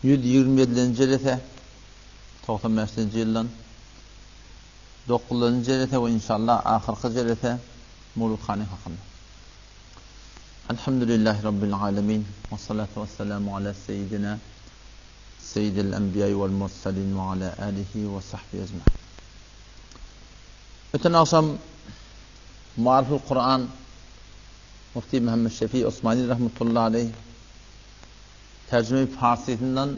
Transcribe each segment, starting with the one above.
127 jelete 95 yıldan 9 jelete ve inşallah ahirki jelete Mevlud Khani hakkında. Elhamdülillahi Rabbil alemin ve salatu ve selamu ala seyyidina seyyidil enbiya vel mursalin ve ala alihi ve sahbihi ecmaîn. Öten akşam Mariful Kur'an Mufti Muhammed Şefii Osmani rahmetullahi aleyh tercüme-i Farsisinden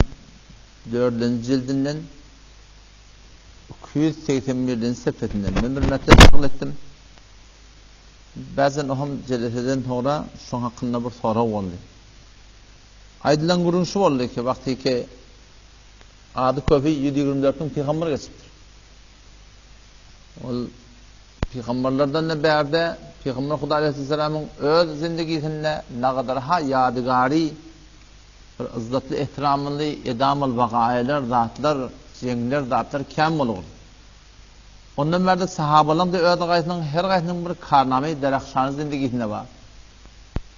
4. cildinden 281. sepetinden ben bir metle nakil ettim. Bazen oham celeteden sonra şun hakkında bir soru oldu. Aydılan gurun şu oldu ki vakti ki adı köpi 724'ün peygamber geçiptir. O peygamberlerden ne berde Peygamber Huda Aleyhisselam'ın öz zindigisinde ne kadar ha yadigari izzatlı ihtiramlı edamıl vakailer zatlar jengler zatlar kam olur. Ondan berde sahabaların da öz gaysının her gaysının bir karname derakşan zindigisinde var.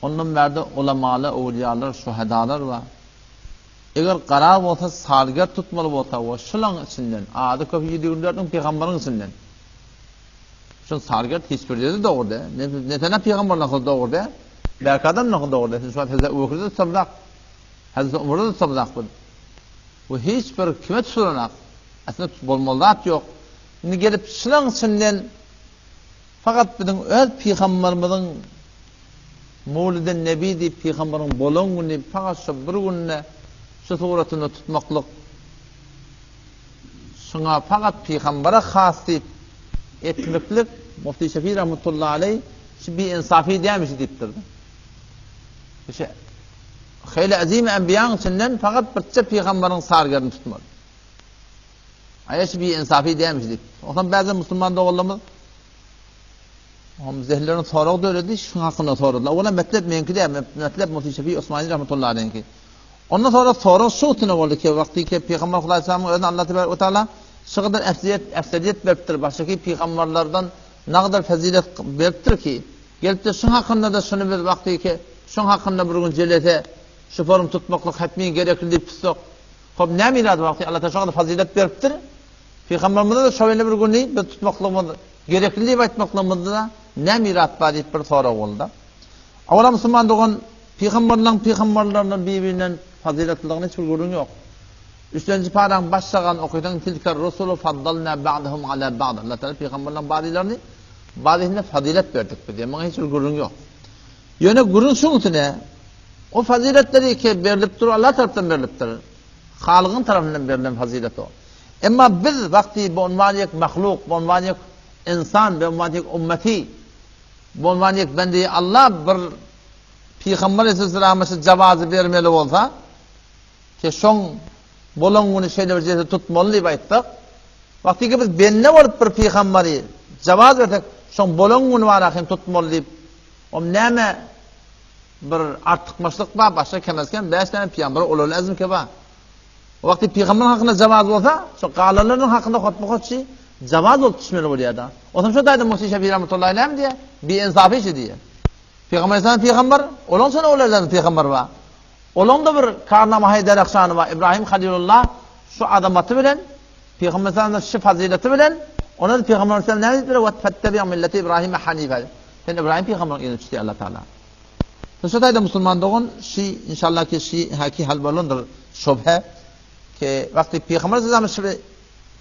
Ondan berde ulemalı awliyalar şuhadalar var. Eğer karar olsa salger tutmalı olsa o şulan içinden adı köpi 724'ün peygamberin içinden şun sargıt hiçbir yerde doğru. Ne tane peygamberler kıldı doğru. Belki adam ne kıldı doğru. Şu an Hazreti Ebubekir'de sabrak. Hazreti Ömer'de sabrak bu. Bu hiçbir kime suranak. Aslında bolmalat yok. Ni gelip şulan içinden fakat bizim öz peygamberimizin Mevlid-i Nebi peygamberin bolon günü fakat şu bir gününe şu suretini tutmaklık. Şuna fakat peygambere has deyip etmeklik Mufti Şefii rahmetullahi aleyh şu bir insafi demiş deyiptir. İşte hayli azim enbiyanın içinden fakat birçe peygamberin sargırını tutmalı. Ayet bir insafi demiş deyip. O zaman bazı Müslüman doğullamız hem zehirlerini sorağı da öyledi, şu hakkında soradılar. Ona metlep menki değil, metlep Mufti Şefii Osmani rahmetullahi aleyh. Ondan sonra sorağı şu utine oldu ki vakti ki Peygamber Aleyhisselam'ın özüne Allah Teala şu kadar efsediyet veriptir. Baştaki peygamberlerden ne kadar fazilet veriptir ki gelip de şun hakkında da şunu bir vakti ki şun hakkında bir gün celete şu forum tutmaklık hatmi gerekli deyip pisok. Hop ne mirad vakti Allah Teala fazilet veriptir. Peygamberimize de şöyle bir gün deyip bir tutmaklığımız gerekli deyip etmaklığımızda da ne mirad var deyip bir soru oldu. Avvala Müslüman doğan peygamberlerinin birbirinden faziletliğine hiçbir görün yok. Üçüncü paran başlayan okuydan tilkar Resulü faddalna ba'dahum ala ba'd. Allah Teala peygamberlerin bazılarına fazilet verdik diye. Ama hiç gurun yok. Yöne gurun şunun ne? O faziletleri ki verilip durur Allah tarafından veriliptir. Halıkın tarafından verilen fazilet o. Ama biz vakti bu unvaniyek mahluk, bu unvaniyek insan, bu unvaniyek ümmeti, bu unvaniyek bendi Allah bir Peygamber Aleyhisselam'a cevazı vermeli olsa ki şun bolongunu şeyler cihazı tutmalı diye ayttık. Vakti ki biz benne olup bir peygamberi cevaz verdik. Şun bolongunu var akin tutmalı deyip o neme bir artıkmaşlık var başka kemezken 5 tane peygamber olur lazım ki var. O vakti peygamberin hakkında cevaz olsa şu kalaların hakkında hotmuqotçi cevaz olup düşmeli bu yada. O zaman şu daydı Muhti Şefii rahmetullahi aleyh diye bir insafı işi diye. Peygamber Aleyhisselam peygamber olan sana olur lazım peygamber var. Olan da bir karnama haydar akşanı var. İbrahim Halilullah şu adamatı bilen Peygamber Aleyhisselam'ın şu fazileti bilen ona da Peygamber Aleyhisselam ne dedi? Ve fettebi milleti İbrahim hanife. Sen İbrahim Peygamber'in elini tutuyor Allah Teala. Teşekkür Müslüman doğun şey inşallah ki şey haki hal bolundur şubhe ki vakti Peygamber Aleyhisselam şimdi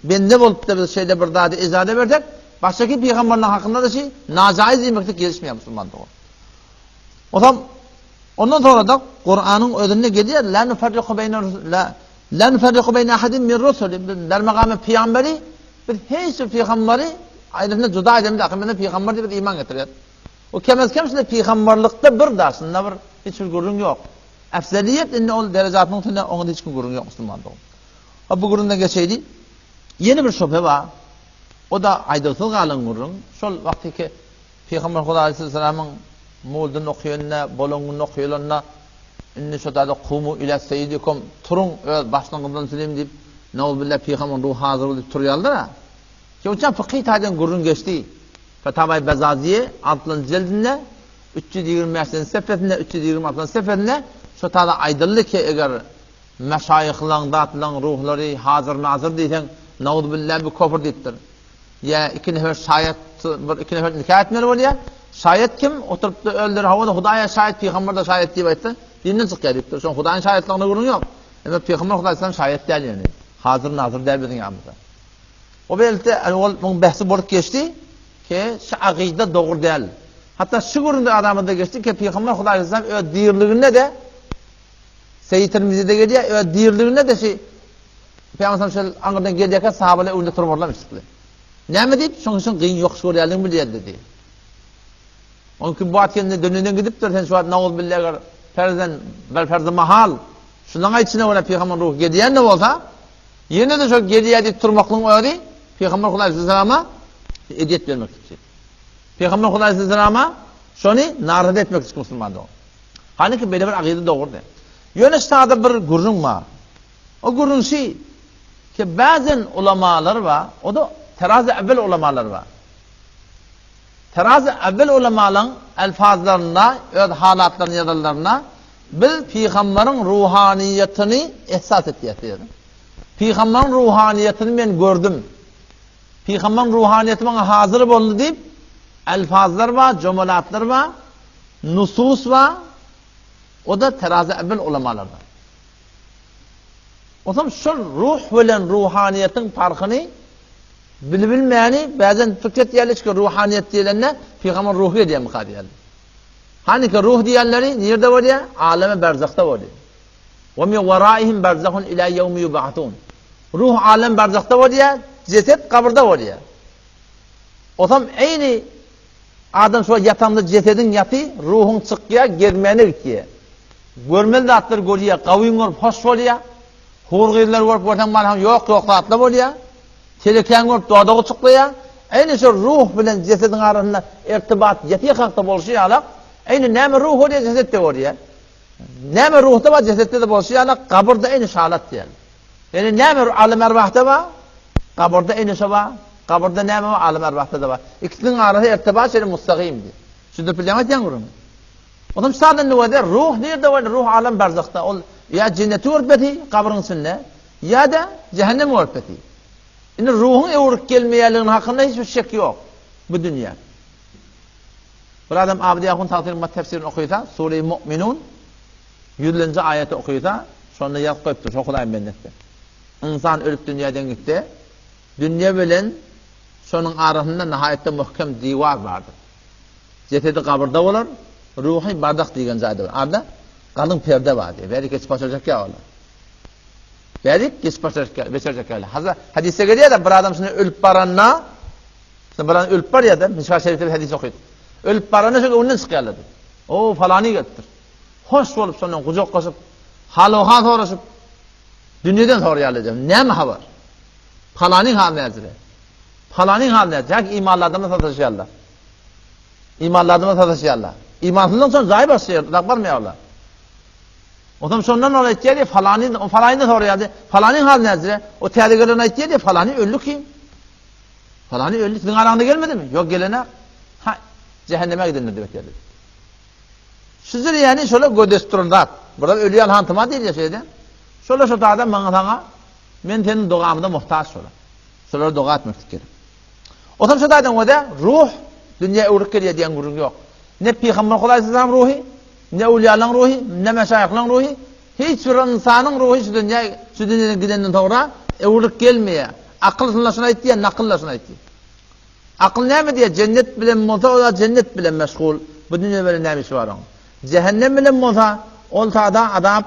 ben ne bolup da bir şeyde bir daha izade verdik. Baştaki peygamberlerin hakkında da şey nacaiz yemekte gelişmiyor Müslüman doğun. O zaman ondan sonra da Kur'an'ın özünde geliyor la nufarriqu beyne ahadin min rusul der makamı peygamberi bir hiç peygamberi ayrıca juda edemde akımında peygamber diye bir iman getiriyor. O kemezkemsinde peygamberlikte bir de aslında bir hiçbir gurur yok. Efzeliyet indi o derecatının üstünde onun hiçbir gurur yok Müslüman doğum. Ha bu gururundan geçeydi. Yeni bir şüphe var. O da aydılsız kalın gururun. Şol vakti ki Peygamber Huda Aleyhisselam'ın Muldun okuyunna, bolongun okuyulanna inni şotada kumu ila seyyidikum turun öz başlangıçdan söyleyeyim deyip Nauzubillah peygamber ruhu hazır olup turuyorlar ha. Ki o zaman fıkhi taydan gururun geçti. Fetavai Bezaziye 6. cildinde 325. sefetinde 326. sefetinde şu tada aydınlık ki eğer meşayihlan, datlan ruhları hazır nazır diysen naud billahi bu kofir deyiptir. Ya iki nefer şayet iki nefer nikah etmeli bol ya. Şayet kim oturup da öldür havada Hudaya şayet peygamber de şayet diye aytdı. Dinden çıkıyor deyiptir. Son Hudayın şayetliğine görün yok. Ama peygamber Huday sallam şayet değil yani. Hazır nazır der bizim yanımızda. O belki onun bahsi bolup geçti ki şu akide doğru değil. Hatta şu göründü adamında geçti ki peygamber Huday sallam ö diyirliğinde de Seyyid Tirmizi'de geliyor ö diyirliğinde de şey Peygamber sallam angadan geliyken sahabeler önünde turmorlamış çıktı. Näme deyip şoň üçin gyn ýok şöýärligiň bilýär dedi. Onun kim bu atkende dönünden gidip de sen şu an naul billahi ferzen bel ferze mahal şundan içine ola peygamber ruh gediyen ne bolsa yine de şu gediýär turmaklyň öýdi peygamber Hudaý sallam'a ediyet vermek için. Peygamber Hudaý sallam'a şonu narazı etmek için musulmanda. Hani ki böyle bir akide doğru değil. Yönüştağda bir gurrun var. O gurrun şey ki bazen ulamalar var. O da terazi evvel ulamalar var. Terazi evvel ulamaların elfazlarına, halatlarına, yazılarına bil peygamberin ruhaniyetini ihsas ettiği. Peygamberin ruhaniyetini ben gördüm. Peygamberin ruhaniyeti bana hazır oldu deyip elfazlar var, cümleler var, nusus var. O da terazi evvel ulamalar var. O zaman şu ruh bilen ruhaniyetin farkını bilmeyeni bazen fikret yerleşik ruhaniyet diyenler peygamber ruhu diye mukadiyel. Hani ki ruh diyenleri nerede var ya? Aleme berzakta var ya. Ve min veraihim berzahun ila yevmi yub'atun. Ruh alem berzakta var ya, ceset kabirde var ya. O zaman aynı adam şu yatağında cesedin yatı, ruhun çıkıya, girmeyene gidiyor. Görmeli de atlar görüyor, kavim var, hoş var ya. Hurgirler var, buradan malham yok atla var ya. Teleken var, doğada çıklı ya. Aynı şu ruh bilen cesedin arasında irtibat, yetiye kalkta bolşuyor alak. Aynı neme ruh var ya, cesette var ya. Neme ruhta var, cesette de bolşuyor alak, kabirde aynı şahalat diyelim. Yani neme alim ervahta var, kabirde aynı şey var. Kabirde neme var, alim ervahta da var. İkisinin arası irtibat şeyle mustakimdi. Şurada bilemet yangurum. O da sadece ne var? Ruh nerede var? Ruh alem berzakta. Ya cenneti örpeti kabrin içinde ya da cehennem örpeti. Yani ruhun evrik gelmeyeliğinin hakkında hiçbir şek yok bu dünya. Bir adam Abdi Yakun Tafsir'in tefsirini okuysa Sure-i Mu'minun 100. ayeti okuysa sonra yazıp koyuptur. Çok kolay bennette. İnsan ölüp dünyadan gitti. Dünya bilen sonun arasında nihayette muhkem divar vardır. Cesedi kabirde olur. Ruhi bardak diyen zaydı var. Arada kalın perde var diye. Verik geç başaracak ya oğlum. Verik geç başaracak ya oğlum. Hadise geliyor da bir adam şimdi ölüp baranına şimdi bir adam ölüp var ya da Mişkal Şerif'te bir hadis okuydu. Ölüp baranına şöyle önünden çıkıyorlardı. O falanı getir. Hoş olup sonra kucak kasıp haloha soruşup dünyadan soruyorlar. Ne mi haber? Falanın hal nezire. Falanın hal nezire. Hak imanlardan satışıyorlar. İmanlardan satışıyorlar. İmansızdan sonra zahir başlıyor. Bakmıyorlar. O zaman sondan oraya ihtiyar falanı da soruyordu. Falanın hal nezire. O tehlikelerinden ihtiyar diye falanı öldü kim? Falanı öldü. Sizin aranda gelmedi mi? Yok gelene. Ha, cehenneme gidin demek geldi. Sizler yani şöyle gödesturlar. Burada ölüyen hantıma değil ya şeyden. Şöyle şu adam bana sana ben senin doğamda muhtaç şöyle. Şöyle dua etmek gerekir. O zaman şu adam o da ruh dünya uğruk geliyor diyen gurun yok. Ne Peygamber Hudaý sallam ruhi, ne uliyaların ruhi, ne meşayihlerin ruhi, hiçbir insanın ruhi şu dünyadan gidenden sonra uğruk gelmeye. Akıl şuna itti, nakıl şuna itti. Akıl ne mi diye cennet bilen olsa o da cennet bilen meşgul. Bu dünya böyle neymiş var onun. Cehennem bilen olsa olsa da adam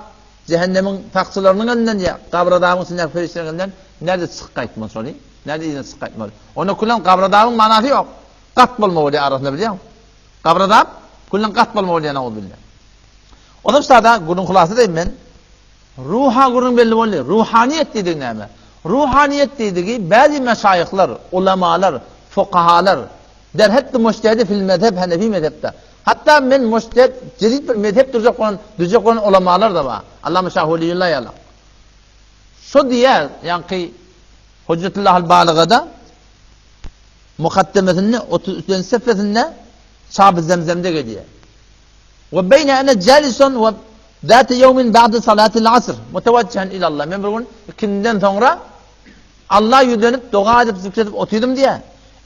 cehennemin taksılarının elinden ya kabr adamın sinek ferişlerin elinden nerede sık kayıtma soruyor? Nerede yine sık kayıtma? Onu kullan kabr adamın manası yok. Kat bulma diye arasında biliyor musun? Kabr adam kullan kat bulma diye ne oldu billah. O da işte da gurun kulası deyim ben. Ruha gurun belli oluyor. Ruhaniyet dediğin ne mi? Ruhaniyet dediği bazı meşayihler, ulemalar, fukahalar derhette müştehidi fil mezheb Hanefi mezhepte. Hatta ben müştehid cedid bir mezhep duracak olan ulemalar da var. Allah-u Şahuliyullah yallah. Şu diye yani ki Hüccetullah'l Baliga'da mukaddemesinde 33. sefesinde Şab-ı Zemzem'de geliyor. Ve beyne ene calison ve ذات يوم بعد صلاة العصر متوجها إلى الله. Men bir gün ikindinden sonra Allah yüdönüp dua edip zikredip oturdum diye.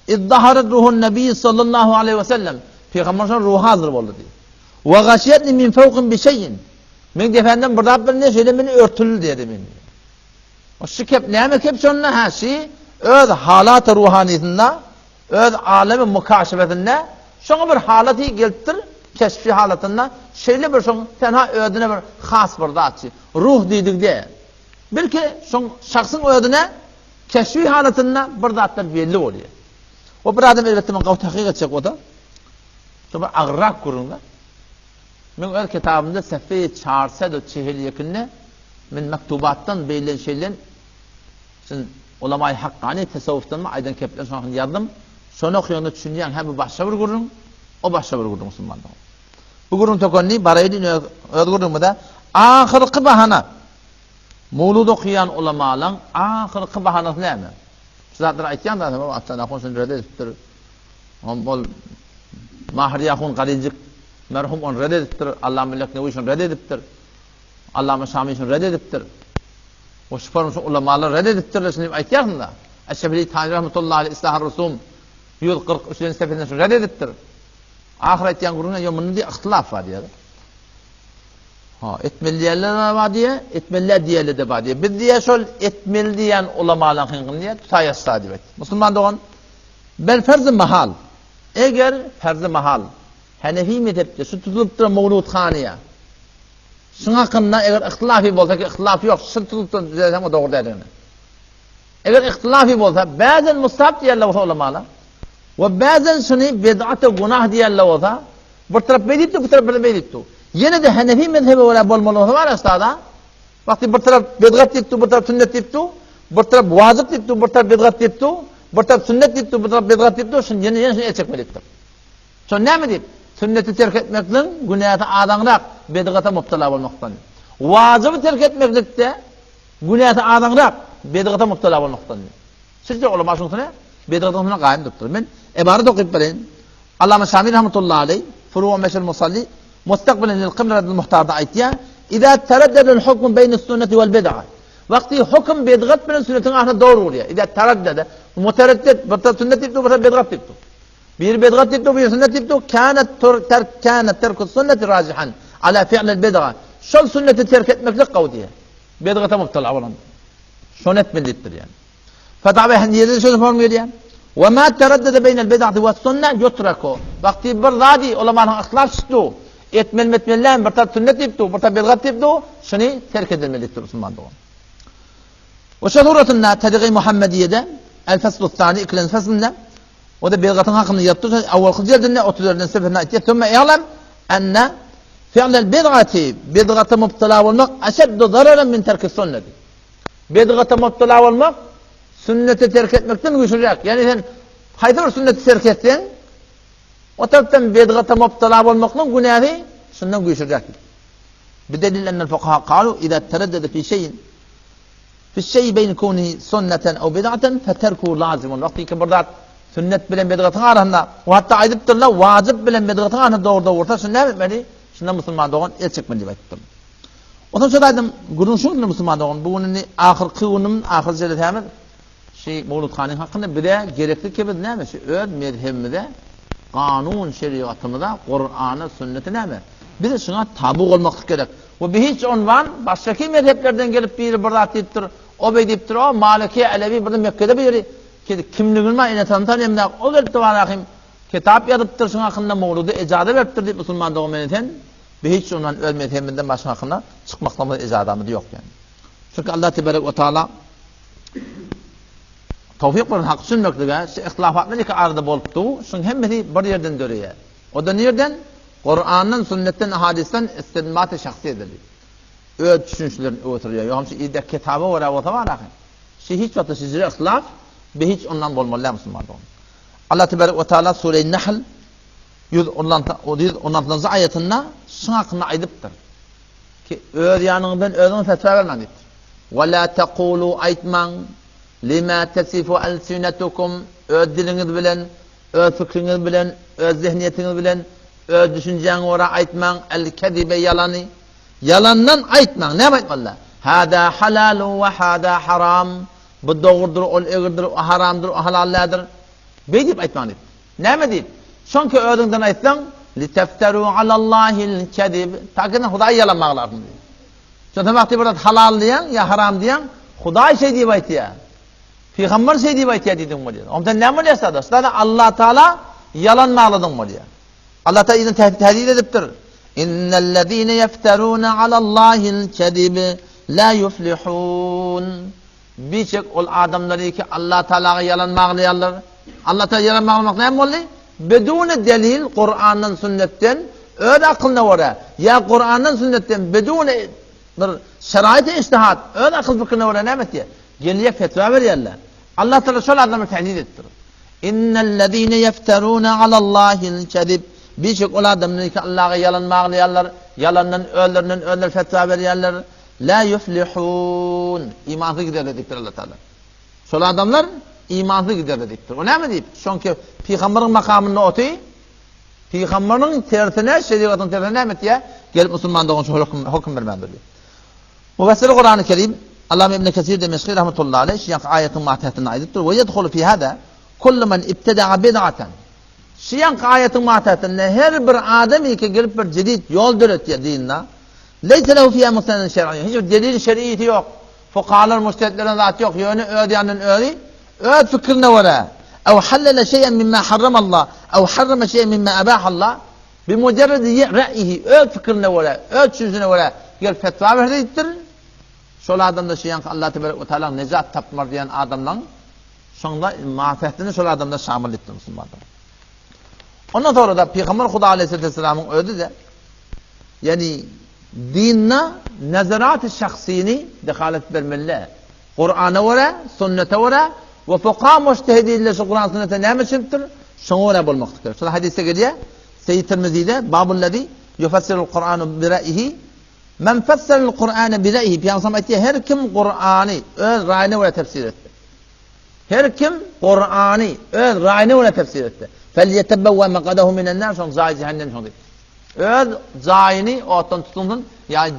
İzzaharet ruhun Nebi sallallahu aleyhi ve sellem. Peygamber'in ruhu hazır oldu diye. Ve gâşiyetni min fevkin bir şeyin. Men defenden burada bir ne söyle beni örtülü dedi men. O şu kep neme kep şonuna ha şey öz halat-ı ruhaniyetinde öz alemi mukaşefetinde şonu bir halatı geltir keşfi halatında şeyle bir şon tenha ödüne bir has bir zatçı ruh dedik diye. Belki şon şahsın ödüne keşfi halatında bir zatlar belli oluyor. O bir adam elbette men qavt hakikat çek o da. Sonra agrak kurunda. Men el kitabımda sefeyi çağırsa da çehil yakınne men mektubattan belli şeyler sin ulamay hakkani tasavvuftan mı aydan keplen sonra yazdım. Sonra okuyanda düşünen hem başka bir gurun o başka bir gurun Müslümanlar. Bu gurun tokonni baraydı ödgurun da ahirki bahana. Mevlud okuyan ulamalar ahirki bahanası neme? Zaten aytyan da atana konsun reddettir. Bol Mahriyahun qalincik merhum on reddettir. Allah melek nevi için reddettir. Allah Şami için reddettir. O şüpharın ulamalar reddettir. Şimdi aytyan da Eşşebili Tanrı rahmetullahi aleyhi İslah-ı Rusum 143. seferinden sonra reddettir. Ahiret yan guruna yomunu diye ihtilaf var diye. Ha, etmeli diyenler var diye, etmeliler diyenler de var diye. Bir diye şöyle etmeli diyen ulamalar hınkın diye tutayas sadibet. Müslüman doğan, ben farz-ı mahal, eğer farz-ı mahal, Hanefi mezhepte şu tutuluptur Mevlud Khaniya, şun hakkında eğer ihtilafi olsa ki ihtilaf yok, şu tutuluptur düzelsen o doğru dediğini. Eğer ihtilafi olsa, bazen mustahap diyenler olsa ulamalar, ve bazen şunu bid'at-ı günah diyenler olsa, bir taraf bedipti, bir taraf bedipti. Yine de Hanefi mezhebi öyle bolmalı var astada. Vakti bir taraf bid'at dipti, bir taraf sünnet dipti, bir taraf vacip dipti, bir taraf bid'at dipti, bir taraf sünnet dipti, bir taraf bid'at dipti. Şun yine şunu etçekmeliktir. Şun ne mi dip? Sünneti terk etmekle günahı adanrak bid'ata müptela olmaktan. Vacibi terk etmekle günahı adanrak bid'ata müptela olmaktan. Sizce ulema şunu ne? Bid'atın şuna kaim tuttur. Ben ibaret okuyup vereyim. Allame Şamil rahmetullahi aleyh Furu ve Meşel Musalli مستقبلا للقبلة المختار دعيتها إذا تردد الحكم بين السنة والبدعة وقت حكم بدعة من السنة عهد دور وليا إذا تردد متردد برتب سنة تبتو برتب بدعة تبتو بير بدعة تبتو بير سنة تبتو كانت ترك السنة راجحا على فعل البدعة شو السنة تركت مكلق قودية بدعة مبتلع أولا سنة من لتر يعني فدعوة هنية شو الفورم يعني وما تردد بين البدعة والسنة يتركه وقت برضادي علماء أخلاص شتو etmelmetmeler bir taraf sünnet yaptı, bir taraf bid'at yaptı, şunu terk edilmelidir Müslüman doğan. Ve şehuratında tedigi Muhammediye'de el-faslu thani ikinci faslında o da bid'atın hakkını yaptı. Avval kılcıldığında 34'den seferine ait. Thumma i'lam enne fi'lel bid'ati bid'ata mubtala olmak eşeddu zararan min terki sünneti. Bid'ata mubtala olmak sünneti terk etmekten güçlüyecek. Yani sen hayır sünneti terk ettin o taraftan bid'ata mubtala olmakla günahı şundan güçlüyecek. Biddelil ennel fuqaha qalu iza teraddada fi şeyin fi şey beyn kuni sunneten ev bid'aten feterku lazimun. Vakti ki burada sünnet bilen bid'atın arasında ve hatta aydıptırlar vacip bilen bid'atın arasında doğru orta şundan etmeli. Şundan Müslüman doğan el çekmeli deyiptir. Ondan sonra aydım gurun şunu Müslüman doğan bugün ahirki unum ahir şeyler şey Mevlud Khani hakkında bir de gerekli ki biz neymiş? Öz mezhebimizde kanun şeriatımızda Kur'an'a sünneti neymiş? Bir de şuna tabu olmak gerek. Ve bir hiç onvan başka mezheplerden gelip biri burada deyiptir, o deyiptir, o Maliki, Alevi burada Mekke'de biri kimliğine ine tanıtan o gelip de var kitap yazıptır şuna hakkında Mevlud'u icade veriptir deyip Müslüman doğum meneten bir hiç onvan öz mezhebinden başka hakkında çıkmakla icadamız yok yani. Çünkü Allah Tebarek ve Teala tawfiq bilen hak sünmeklige, ihtilafat melike arada bolupdu, şun hemmeti bir yerden dörüye. O da nereden? Kur'an'dan, sünnetten, hadisten istinbat-ı şahsi edilir. Öyle düşünüşlerin ötürüyor. Yoğumsa idde kitabı var, o da var. Hiç vakti sizlere ihtilaf, ve hiç ondan bolmalı Müslüman olun. Allah Tebarek ve Teala Sure-i Nahl 116. ayetinde şun hakkında aydıptır. Ki öğür yanından öğrün fetva vermelidir. وَلَا تَقُولُوا اَيْتْمَنْ lima tasifu alsinatukum öz diliniz bilen, öz fikriniz bilen, öz zihniyetiniz bilen, öz düşünceniz ora aytman el-kezibe yalanı Yalandan aytmang. Ne aytmalar? Hada halalu ve hada haram. Bu doğrudur, ol egirdir, o haramdır, o halallardır. Bey aytmang deyip. Näme deyip? Şonki ödünden aytsaň, litefteru alallahil kedib. Takin Hudaý yalanmaglar deyip. Şonda wagty bir halal diýen, ya haram diýen, Hudaý şey diýip aýtýar. Peygamber şey diýip aýtýar diýdim bolýar. Ondan näme bolýarsa da Allah Taala yalanmakladyň bolýar. Allah Taala ýa tehdit edipdir. İnnellezîne yefterûne alallâhil kedib la yuflihûn. Birçok ol adamları ki Allah Teala'ya yalan mağlayanlar. Allah Teala yalan mağlamak ne boldy? Bedûne delil Kur'an'dan sünnetten öyle akılna vara. Ya Kur'an'dan sünnetten bedûne bir şerait-i içtihat öyle akıl fikrine vara ne diye. Geliye fetva berýärler. Allah Teala şol adamı tehdit ettir. İnnellezîne yefterûne alallâhil kedib. Birçok ol adamlar ki Allah'a yalan mağlayanlar, yalandan öller fetva berýärler. La yuflihun. İmansız giderler deyipdir Allah Teala. Şol adamlar imansız giderler deyipdir. O näme deyip? Şonki Peygamberin makamına oty, Peygamberin tertine, şeriatın tertine näme diýär? Gelip musulmandygyň şu hukm bermändir. Mufassir Kur'an-ı Kerim Allame İbn Kesir Demeşki rahmetullahi aleyh şiyaq ayetin ma'tahatine aittir. Ve yedhulu fi hada kullu men ibteda'a bid'aten. Şiyaq ayetin ma'tahatine her bir adamı ki gelip bir jadid yol döretýär dinine. Leyse lehu fiha musnedun şer'iyy. Hiç delil şer'iyeti yok. Fuqahalar mujtehidlerin zat yok. Ýöne ödýänden ödi. Öd fikrine wara. Ew halala şey'en mimma harramallah. Ew harrama şey'en mimma abahallah. Bimucerred ra'yihi öd fikrine wara, öd sözüne wara gel fetva berdidir. Şol adamda şeýan Allah tebaraka ve taala nejat tapmar diýen adamdan şonda ma'fatini şol adamda şamil etdi musulmanlar. Ondan sonra da Peygamber Huda aleyhisselam'ın ödü de yani dinne nazarat-ı şahsini dehalet bermelle. Kur'an'a vara, sünnete vara ve fuqaha mujtehidler şu Kur'an sünnete näme çimtir? Şoňa vara bolmakdyr. Şu hadise gelýär. Seyyid Tirmizi'de babullezî yufassirul Kur'anu bi ra'yihi. Men fassarul Kur'anu bi ra'yihi. Peygamber aýtdy, her kim Kur'any öz raýyna wara tefsir etdi. Her kim Kur'any öz raýyna wara tefsir etdi. Felyetabawwa maqadahu minen nar, şoň zaý cehennem şoň diýip. Öz zaýyny otdan tutundun,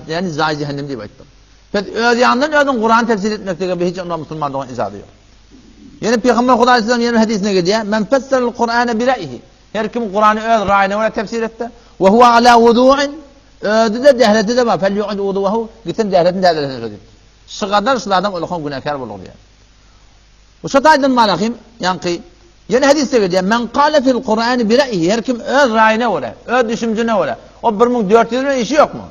yani zaý cehennem diýip aýtdy. Pet öz ýandan özüň Kur'an tefsir etmekdege hiç onda musulmandygyň izady ýok. Yani Peygamber Huda aleyhisselam ýene hadisine gelýär, men fassarul Kur'anu bi ra'yihi. Her kim Kur'any öz raýyna wara tefsir etdi. Ve huwa ala wudu'in ödü de dehleti de var. Fel yu'id wudu'ahu gitin dehletin dehletini dedi. Şu kadar şu adam ulkan günahkar bolur diye. Bu şataydın malahim yanki yine hadiste gelýär. Men qala fil Kur'an bi ra'yihi. Her kim öz raýyna wara, öz düşünjüne wara. O 1400 ne işi yok mu?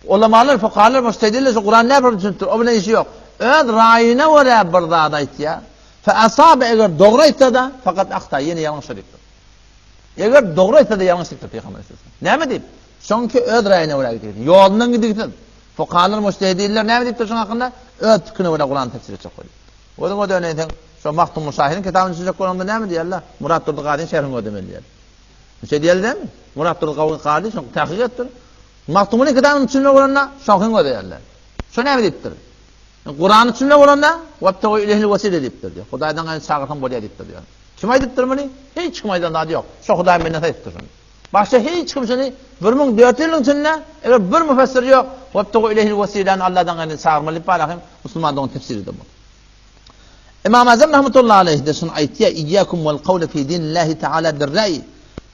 Ulamalar, fuqahalar mujtehidler şu Kur'an näme düşünür? O bilen işi yok. Öz raýyna wara bir zat aýtýar. Fa asaba eger dogry aýtsa da fakat aqta yine ýalňyş edipdir. Eger dogry aýtsa da ýalňyş edipdir Peygamber sallallahu näme diýip? Şonki öz raýyna wara gidip, ýolundan gidip. Fuqahalar mujtehidler näme diýipdir şoň hakynda? Öz pikirine wara Kur'an tefsir etjek goýdy. Onuň ödäneýän şu Mahtum Musahirin kitabyny çizek bolanda näme diýerler? Murat Turqadyň şerhini ödemelýär. Şe diýerler mi? Murat Turqady şoň tahqiq etdir. Mahtumyň kitabyny çizmek bolanda şoň ödeýärler. Şo näme diýipdir? Kur'an'ı çizmek bolanda wabtagu ilehil wasila diýipdir. Hudaýdan gaýry çagyrtan bolýar diýipdir. Kim aýdypdyr muny? Hiç kim aýdan ýok. Şo Hudaý menne aýtdyr. Başga hiç kim şunu 1400 ýyl içinde eger bir müfessir ýok, wabtagu ilehil wasilany Allahdan gaýry çagyrmaly palahym musulmandyň tefsiri de bu. İmam Azam rahmetullahi aleyh de şunu aýtdy, "İyyakum vel qawla fi dinillahi ta'ala bir-ra'y."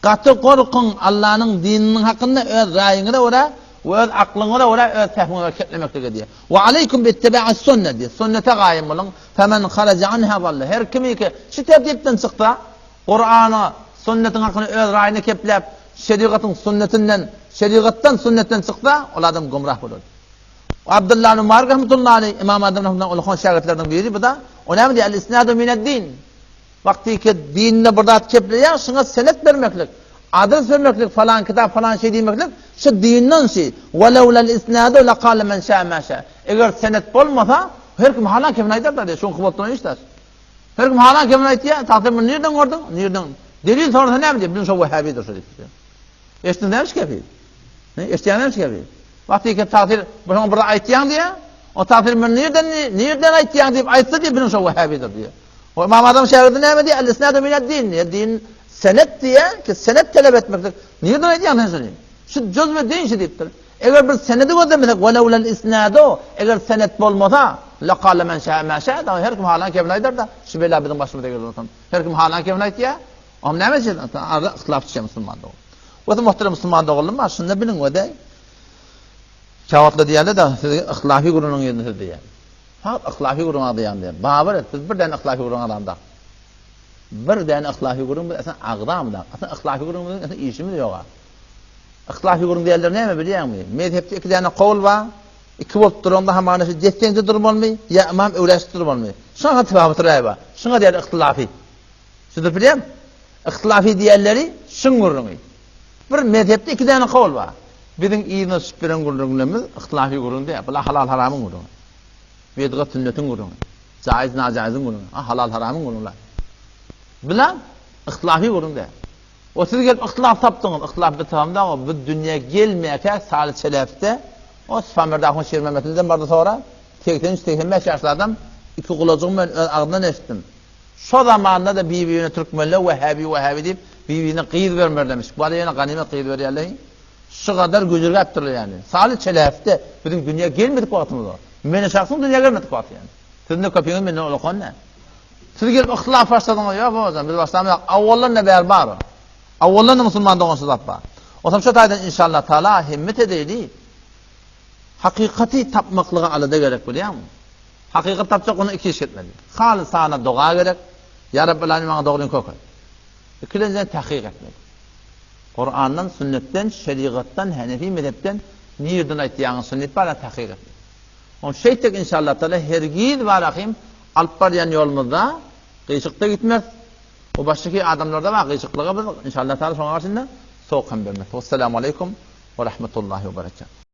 Gaty gorkun Allah'ın dininin hakynda öz raýyňyna wara, öz aklyňyna wara, öz fehmine ketlemekdige diýär. "Ve aleykum bittiba'is sünnet." diýär. Sünnete gaýym bolun. "Femen kharaja anha dalla." Her kimi ki şu tertipden çyksa, Kur'an'a, sünnetin hakynda öz raýyny keplep, şeriattan sünnetten çyksa, ol adam gumrah bolar. Abdullah ibn Umar rahmetullahi aleyh İmam Adam'dan ulkan şagirdlerden biri bu da. O näme diýär? "Al-isnadu mined-din." Wagty ki dinne birdat kepleýär, şuna senet bermeklik, adres vermeklik, falan kitap falan şey diýmeklik, şu dinden şey. "Walau al-isnadu laqala man sha'a ma sha'a." Eger senet bolmasa, her kim halan kim aýdar da, şoň kybotdan işler. Her kim halan kim aýtýar, taýdan nerden gördün? Nerden? Delil sorsa näme diýip, "Bin şo Wahhabidir" diýip. Eşitdiňiz käpi? Ne? Eşitdiňiz käpi? Wagty ki taýdan bir aýtýan diýär, o taýdan nerden aýtýan diýip aýtsa diýip, "Bin şo Wahhabidir" diýär. O İmam Adam şairdi näme diýär? "Al-isnadu mined-din." Din senet diýär ki senet talep etmekdir. Nerden aýtýan sen? Şu cöz we din şi diýipdir. Eger bir senedi gözlemesek velevlel isnadu eger senet bolmasa laqala men şa ma şa da her kim halan kemlaydır da şu bela bizim başımıza gelir otan. Her kim halan kemlaydı ya. Am näme için? Arada ihtilafçı Müslüman da. O da muhterem Müslüman da olma aslında bilin o da. Kağıtla diýerler da siz ihlafi gurunun ýerinde diýer. Ha ihlafi gurun adyan diýer. Babar siz birden ihlafi gurun adamda. Birden ihlafi gurun asan agdamda. Asan ihlafi gurun asan işimi ýok. İhtilafi gurun diýerler näme bilýärmi? Mezhepde iki tane kowul bar. İki bolup duranda hamana şu jetdeňde durmalmy, ya imam öwleşip durmalmy. Şoňa tibap turayba. Şoňa diýer ihtilafi. Şudur bilýärmi? İhtilafi diýerleri şuň gurun. Bir mezhepde iki tane kowul bar. Bizim iýine süpüren gurunlarymyz ihtilafi gurun diýer. Bular halal haramyň gurun. Bedgat sünnetin gurun. Jaiz najaiziň gurun. Halal haramyň gurunlar. Bilen ihtilafi gurun diýer. O siz gelip ihtilaf tapdınız, ihtilaf bir tamamda o bu dünya gelmeyeke salih selefte o Samir'daki şiir Mehmet'den barda sonra 80-85 yaşlı adam iki kulacığım ben ağzından eşittim. Şu zamanında da birbirine Türkmenler Vehhabi deyip birbirine kıyız vermer demiş. Bu arada yine ganimet kıyız veriyorlar. Şu kadar gücürge yaptırıyor yani. Salih selefte bizim dünya gelmedik vaktimiz o. Mene şahsın dünya gelmedik vakti yani. Siz ne kapıyınız ben ne olukon ne? Siz gelip ihtilaf başladınız ya bu o zaman biz başlamayalım. Avvallar ne berbar o. Awwallan musulman dogonsuz appa. Otam şu taýdan inşallah taala himmet edeyli. Hakykati tapmaklygy alada gerek bilýärmi? Hakykat tapjak onu iki iş etmeli. Halis sana doga gerek. Ya Rabbil alamin maňa dogryny kökür. İkilenizden tahqiq etmeli. Kur'andan, sünnetten, şeriattan, Hanefi mezhepten nirden aýtýan sünnet bana tahqiq etmeli. On şeýtek inşallah taala hergiz barahim alparyan ýolumyzda gysykda gitmez. O baştaki adamlarda var gıcıklığı biz inşallah Teala sonra karşında soğuk hem vermek. Vesselamu aleyküm ve rahmetullahi ve berekatuhu.